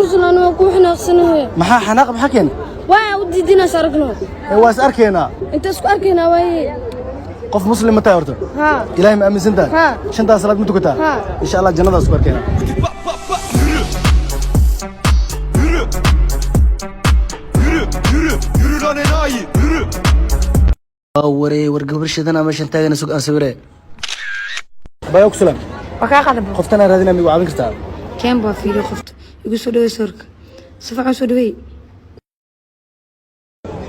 مرسل أنا وأكون إحنا خسناه maxaa xanaaq maxaa keen ودي دينا شاركنا waa is arkeena أنت اسكو أركينا وين qof muslim ma tahay horta ها ilaahay ma aaminsan tahay ها shantaa salaad ma tukataa ها insha Allah jannadaas ku arkeena Yürü lan enayi yürü. war gabar shidana meeshan taagan sug aan sawirey bayo ku salaam وكا قلب qoftana raadina migu caawin kartaa كان بافيلو خفت يقول سودوي سورك صفحة سودوي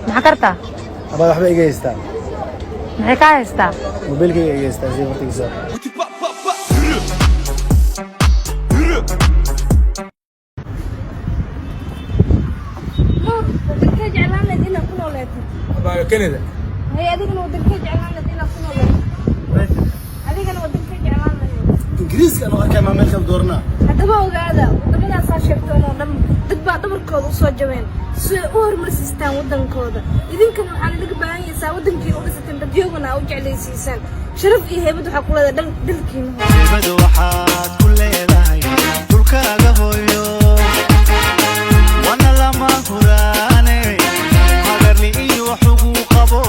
محكرتا aba waxba iga haystaa محكا هستا mobilkayga iga haystaa si waqtigiisa Yürü. Yürü. ودركي جعلان لدينا كنا ولاتي aba Canada هي أديكنا ودركي جعلان لدينا كنا ولاتي أديكنا ودركي جعلان لدينا ingiriiska aan arkay ma meel kala doornaa haddaba ogaada wadamadaas aa sheegtoon oo dhan dad baa dhabarkooda u soo jabeen si ay u horumarsistaan waddankooda idinkana waxaan idinka baahan yahay waddankii u dhisateen dadyoogana aa u jeclaysiisaan sharaf iyo heybad waxaa ku leedahay dalkiina heybad waxaad ku leedahay dhulkaaga hooyo wana lama huraane hagarli iyo wax ugu qabo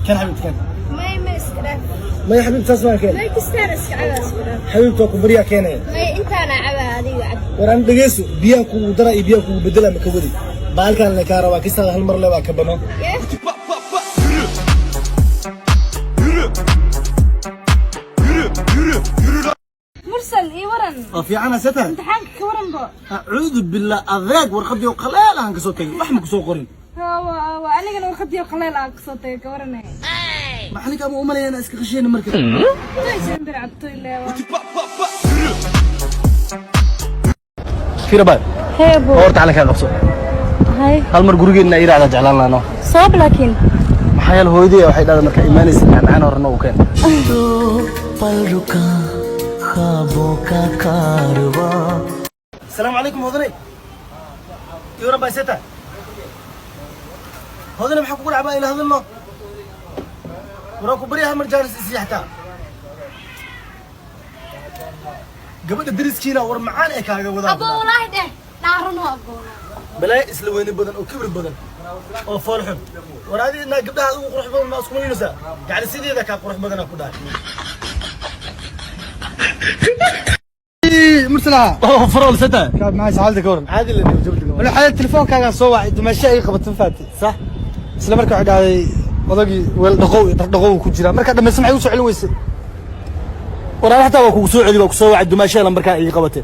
كان حبيبتي كان ما iskadhaaf ما يا حبيبتي اسمع كان may kistaan iska cabaa iskadhaaf حبيبتي ku bariya keenay may intaana cabaa adiga cab waraan dhageyso biyan ku dara iyo biyan ku bedela ma ka wadi baalkan la ka rabaa kista hal mar la waa ka bano Yürü. Yürü. Yürü. Yürü lan. mursal ii waran في عنا ستة imtixaanka ka waran bo أعوذ بالله أذاك ورقدي وقلال عن كسوتي لحم كسو قرين waa anigana warqadii qaleel aan kasoo tagay ka waranay ما حنك أبو أملي أنا إسك خشين مركز aysan bir cabto ilaa Yürü. في رباي هيبو أورت على كان أقصد هاي هل مر جروجي إن إيراد جعلنا لنا صوب لكن محيا الهويدي وحيد هذا مركز إيماني سمعنا عنه ورنا وكان السلام عليكم هذني يا رب ستة هذني محكوا العباء إلى هذا الله وراكو بريها مرجال سيحتا قبل الدرس كينا ور معانا إيه كاجا وذا abo walahi dheh dhaarano abo بلاي إسلويني بدن أو كبر بدن أو فرحهم ورادي إن قبلها هذا قرح بدن ما أسكنين نسا يعني سيدي ذاك قرح بدن أكو ده مرسلها فرول ستة كاب معي سعادتك ورن عادي اللي جبت لي ولا حاجه التليفون كان صوع دمشي اي قبط فاتي صح isla markaa waxa dhacday odagii weel dhaqow ku jira marka dhamaysan maxay u soo celin weysay ورانا حتى وكو سوعدي وكو سوعد دماشي لما كان يقبته